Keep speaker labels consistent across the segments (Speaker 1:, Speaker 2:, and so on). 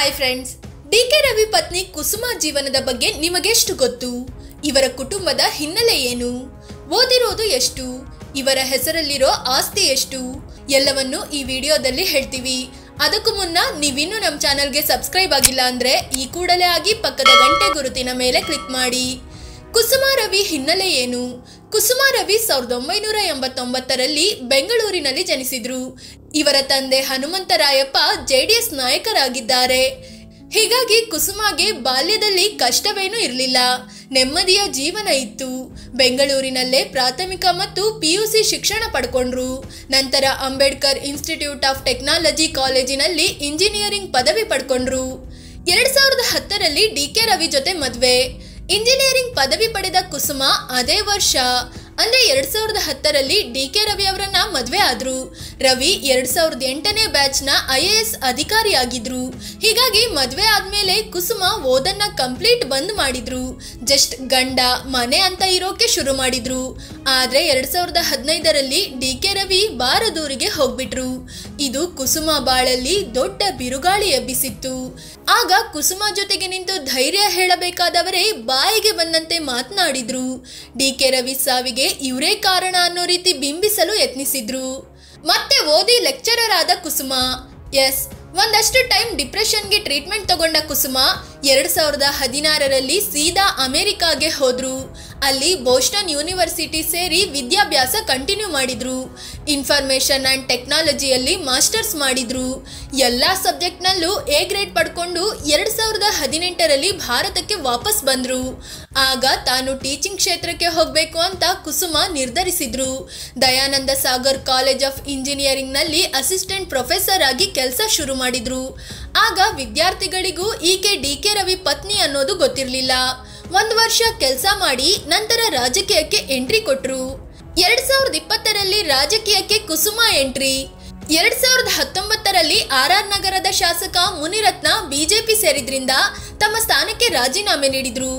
Speaker 1: Hi friends, DK Ravi ಪತ್ನಿ ಕುಸುಮಾ ಜೀವನದ ಬಗ್ಗೆ ನಿಮಗೆಷ್ಟು ಗೊತ್ತು? ಇವರ ಕುಟುಂಬದ ಹಿನ್ನೆಲೆ ಏನು? ಓದಿರೋದು ಎಷ್ಟು? ಇವರ ಹೆಸರಲ್ಲಿರೋ ಆಸ್ತಿ ಎಷ್ಟು? ಎಲ್ಲವನ್ನು ಈ ವಿಡಿಯೋದಲ್ಲಿ ಹೇಳ್ತೀವಿ. ಅದಕ್ಕೂ ಮುನ್ನ ನೀವಿನ್ನೂ ನಮ್ಮ ಚಾನೆಲ್ಗೆ ಸಬ್ಸ್ಕ್ರೈಬ್ ಆಗಿಲ್ಲ ಅಂದ್ರೆ ಈ ಕೂಡಲೇ ಆಗಿ ಪಕ್ಕದ ಗಂಟೆ ಗುರುತಿನ ಮೇಲೆ ಕ್ಲಿಕ್ ಮಾಡಿ. ಕುಸುಮಾ ರವಿ ಹಿನ್ನೆಲೆ ಏನು? ಕುಸುಮಾ ರವಿ 1989ರಲ್ಲಿ ಬೆಂಗಳೂರಿನಲ್ಲಿ ಜನಿಸಿದ್ರು. ಇವರ ತಂದೆ ಹನುಮಂತರಾಯಪ್ಪ JDS ನಾಯಕರಾಗಿದ್ದಾರೆ. ಹೀಗಾಗಿ ಕುಸುಮಾಗೆ ಬಾಲ್ಯದಲ್ಲಿ ಕಷ್ಟವೇನೂ ಇರಲಿಲ್ಲ, ನೆಮ್ಮದಿಯ ಜೀವನ ಇತ್ತು. ಬೆಂಗಳೂರಿನಲ್ಲೇ ಪ್ರಾಥಮಿಕ ಮತ್ತು PUC ಶಿಕ್ಷಣ ಪಡ್ಕೊಂಡ್ರು. ನಂತರ ಅಂಬೇಡ್ಕರ್ ಇನ್ಸ್ಟಿಟ್ಯೂಟ್ ಆಫ್ ಟೆಕ್ನಾಲಜಿ ಕಾಲೇಜಿನಲ್ಲಿ ಇಂಜಿನಿಯರಿಂಗ್ ಪದವಿ ಪಡ್ಕೊಂಡ್ರು. 2010ರಲ್ಲಿ DK ರವಿ ಜೊತೆ ಮದುವೆ. ಇಂಜಿನಿಯರಿಂಗ್ ಪದವಿ ಪಡೆದ ಕುಸುಮಾ ಅದೇ ವರ್ಷ ಅಂದ್ರೆ 2010ರಲ್ಲಿ DK ರವಿ ಅವರನ್ನ ಮದುವೆ ಆದ್ರು. ರವಿ 2008ನೇ ಬ್ಯಾಚ್ನ IAS ಅಧಿಕಾರಿಯಾಗಿದ್ರು. ಹೀಗಾಗಿ ಮದುವೆ ಆದ್ಮೇಲೆ ಕುಸುಮಾ ಓದನ್ನ ಕಂಪ್ಲೀಟ್ ಬಂದ್ ಮಾಡಿದ್ರು. ಜಸ್ಟ್ ಗಂಡ ಮನೆ ಅಂತ ಇರೋಕೆ ಶುರು ಮಾಡಿದ್ರು. ಆದ್ರೆ 2015ರಲ್ಲಿ DK ರವಿ ಬಾರದೂರಿಗೆ ಹೋಗ್ಬಿಟ್ರು. ಇದು ಕುಸುಮಾ ಬಾಳಲ್ಲಿ ದೊಡ್ಡ ಬಿರುಗಾಳಿ ಎಬ್ಬಿಸಿತ್ತು. ಆಗ ಕುಸುಮಾ ಜೊತೆಗೆ ನಿಂತು ಧೈರ್ಯ ಹೇಳಬೇಕಾದವರೇ ಬಾಯಿಗೆ ಬಂದಂತೆ ಮಾತನಾಡಿದ್ರು. DK ರವಿ ಸಾವಿಗೆ ಇವರೇ ಕಾರಣ ಅನ್ನೋ ರೀತಿ ಬಿಂಬಿಸಲು ಯತ್ನಿಸಿದ್ರು. ಮತ್ತೆ ಓದಿ ಲೆಕ್ಚರರ್ ಆದ ಕುಸುಮಾ. ಒಂದಷ್ಟು ಟೈಮ್ ಡಿಪ್ರೆಷನ್ಗೆ ಟ್ರೀಟ್ಮೆಂಟ್ ತಗೊಂಡ ಕುಸುಮಾ 2016ರಲ್ಲಿ ಸೀದಾ ಅಮೆರಿಕಾಗೆ ಹೋದ್ರು. ಅಲ್ಲಿ ಬೋಸ್ಟನ್ ಯೂನಿವರ್ಸಿಟಿ ಸೇರಿ ವಿದ್ಯಾಭ್ಯಾಸ ಕಂಟಿನ್ಯೂ ಮಾಡಿದ್ರು. ಇನ್ಫಾರ್ಮೇಶನ್ ಅಂಡ್ ಟೆಕ್ನಾಲಜಿಯಲ್ಲಿ ಮಾಸ್ಟರ್ಸ್ ಮಾಡಿದ್ರು. ಎಲ್ಲ ಸಬ್ಜೆಕ್ಟ್ನಲ್ಲೂ A ಗ್ರೇಡ್ ಪಡ್ಕೊಂಡು 2018ರಲ್ಲಿ ಭಾರತಕ್ಕೆ ವಾಪಸ್ ಬಂದ್ರು. ಆಗ ತಾನು ಟೀಚಿಂಗ್ ಕ್ಷೇತ್ರಕ್ಕೆ ಹೋಗಬೇಕು ಅಂತ ಕುಸುಮಾ ನಿರ್ಧರಿಸಿದ್ರು. Dayananda Sagar college of engineering ನಲ್ಲಿ ಅಸಿಸ್ಟೆಂಟ್ ಪ್ರೊಫೆಸರ್ ಆಗಿ ಕೆಲಸ ಶುರು ಮಾಡಿದ್ರು. ಆಗ ವಿದ್ಯಾರ್ಥಿಗಳಿಗೂ ಈಕೆ DK ರವಿ ಪತ್ನಿ ಅನ್ನೋದು ಗೊತ್ತಿರಲಿಲ್ಲ. 1 ವರ್ಷ ಕೆಲಸ ಮಾಡಿ ನಂತರ ರಾಜಕೀಯಕ್ಕೆ ಎಂಟ್ರಿ ಕೊಟ್ರು. 2020ರಲ್ಲಿ ರಾಜಕೀಯಕ್ಕೆ ಕುಸುಮಾ ಎಂಟ್ರಿ. 2019ರಲ್ಲಿ RR ನಗರದ ಶಾಸಕ ಮುನಿರತ್ನ BJP ಸೇರಿದ್ರಿಂದ ತಮ್ಮ ಸ್ಥಾನಕ್ಕೆ ರಾಜೀನಾಮೆ ನೀಡಿದ್ರು.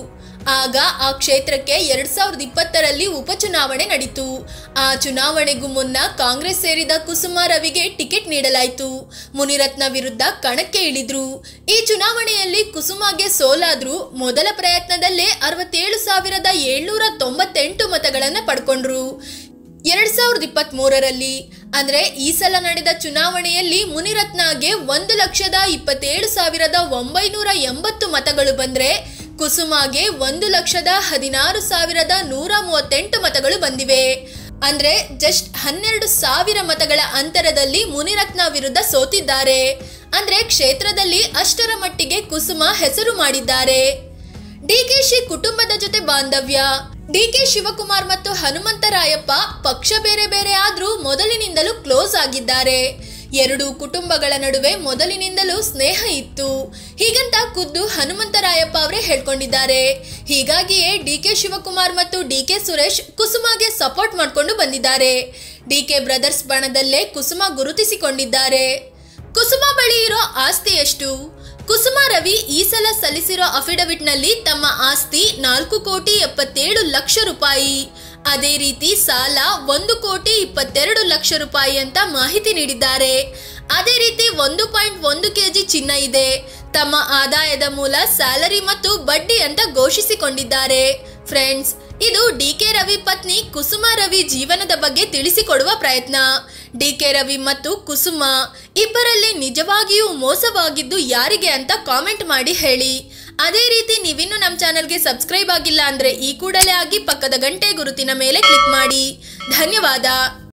Speaker 1: ಆಗ ಆ ಕ್ಷೇತ್ರಕ್ಕೆ 2020ರಲ್ಲಿ ಉಪಚುನಾವಣೆ ನಡೆಯಿತು. ಆ ಚುನಾವಣೆಗೂ ಮುನ್ನ ಕಾಂಗ್ರೆಸ್ ಸೇರಿದ ಕುಸುಮಾ ರವಿಗೆ ಟಿಕೆಟ್ ನೀಡಲಾಯಿತು. ಮುನಿರತ್ನ ವಿರುದ್ಧ ಕಣಕ್ಕೆ ಇಳಿದ್ರು. ಈ ಚುನಾವಣೆಯಲ್ಲಿ ಕುಸುಮಾಗೆ ಸೋಲಾದ್ರೂ ಮೊದಲ ಪ್ರಯತ್ನದಲ್ಲೇ 67,798 ಮತಗಳನ್ನು ಪಡ್ಕೊಂಡ್ರು. 2023ರಲ್ಲಿ ಅಂದ್ರೆ ಈ ಸಲ ನಡೆದ ಚುನಾವಣೆಯಲ್ಲಿ ಮುನಿರತ್ನಗೆ 1,27,980 ಮತಗಳು ಬಂದ್ರೆ ಕುಸುಮಾಗೆ 1,16,138 ಮತಗಳು ಬಂದಿವೆ. ಅಂದ್ರೆ ಜಸ್ಟ್ 12,000 ಮತಗಳ ಅಂತರದಲ್ಲಿ ಮುನಿರತ್ನ ವಿರುದ್ಧ ಸೋತಿದ್ದಾರೆ. ಅಂದ್ರೆ ಕ್ಷೇತ್ರದಲ್ಲಿ ಅಷ್ಟರ ಮಟ್ಟಿಗೆ ಕುಸುಮಾ ಹೆಸರು ಮಾಡಿದ್ದಾರೆ. DKಶಿ ಕುಟುಂಬದ ಜೊತೆ ಬಾಂಧವ್ಯ. DK ಶಿವಕುಮಾರ್ ಮತ್ತು ಹನುಮಂತರಾಯಪ್ಪ ಪಕ್ಷ ಬೇರೆ ಬೇರೆ ಆದ್ರೂ ಮೊದಲಿನಿಂದಲೂ ಕ್ಲೋಸ್ ಆಗಿದ್ದಾರೆ. ಎರಡೂ ಕುಟುಂಬಗಳ ನಡುವೆ ಮೊದಲಿನಿಂದಲೂ ಸ್ನೇಹ ಇತ್ತು. ಹೀಗಂತ ಖುದ್ದು ಹನುಮಂತರಾಯಪ್ಪ ಅವರೇ ಹೇಳ್ಕೊಂಡಿದ್ದಾರೆ. ಹೀಗಾಗಿಯೇ DK ಶಿವಕುಮಾರ್ ಮತ್ತು DK ಸುರೇಶ್ ಕುಸುಮಾಗೆ ಸಪೋರ್ಟ್ ಮಾಡ್ಕೊಂಡು ಬಂದಿದ್ದಾರೆ. DK ಬ್ರದರ್ಸ್ ಬಣದಲ್ಲೇ ಕುಸುಮಾ ಗುರುತಿಸಿಕೊಂಡಿದ್ದಾರೆ. ಕುಸುಮಾ ಬಳಿ ಇರೋ ಆಸ್ತಿ ಎಷ್ಟು? ಕುಸುಮಾ ರವಿ ಈ ಸಲ ಸಲ್ಲಿಸಿರೋ ಅಫಿಡವಿಟ್ ನಲ್ಲಿ ತಮ್ಮ ಆಸ್ತಿ 4,77,00,000 ರೂಪಾಯಿ. ಅದೇ ರೀತಿ ಸಾಲ 1,22,00,000 ರೂಪಾಯಿ ಅಂತ ಮಾಹಿತಿ ನೀಡಿದ್ದಾರೆ. ಅದೇ ರೀತಿ 1.1 kg ಚಿನ್ನ ಇದೆ. ತಮ್ಮ ಆದಾಯದ ಮೂಲ ಸ್ಯಾಲರಿ ಮತ್ತು ಬಡ್ಡಿ ಅಂತ ಘೋಷಿಸಿಕೊಂಡಿದ್ದಾರೆ. ಫ್ರೆಂಡ್ಸ್, ಇದು DK ರವಿ ಪತ್ನಿ ಕುಸುಮಾ ರವಿ ಜೀವನದ ಬಗ್ಗೆ ತಿಳಿಸಿಕೊಡುವ ಪ್ರಯತ್ನ. DK ರವಿ ಮತ್ತು ಕುಸುಮಾ ಇಬ್ಬರಲ್ಲಿ ನಿಜವಾಗಿಯೂ ಮೋಸವಾಗಿದ್ದು ಯಾರಿಗೆ ಅಂತ ಕಾಮೆಂಟ್ ಮಾಡಿ ಹೇಳಿ. ಅದೇ ರೀತಿ ನೀವಿನ್ನೂ ನಮ್ಮ ಚಾನೆಲ್ಗೆ ಸಬ್ಸ್ಕ್ರೈಬ್ ಆಗಿಲ್ಲ ಅಂದ್ರೆ ಈ ಕೂಡಲೇ ಆಗಿ ಪಕ್ಕದ ಗಂಟೆ ಗುರುತಿನ ಮೇಲೆ ಕ್ಲಿಕ್ ಮಾಡಿ. ಧನ್ಯವಾದ.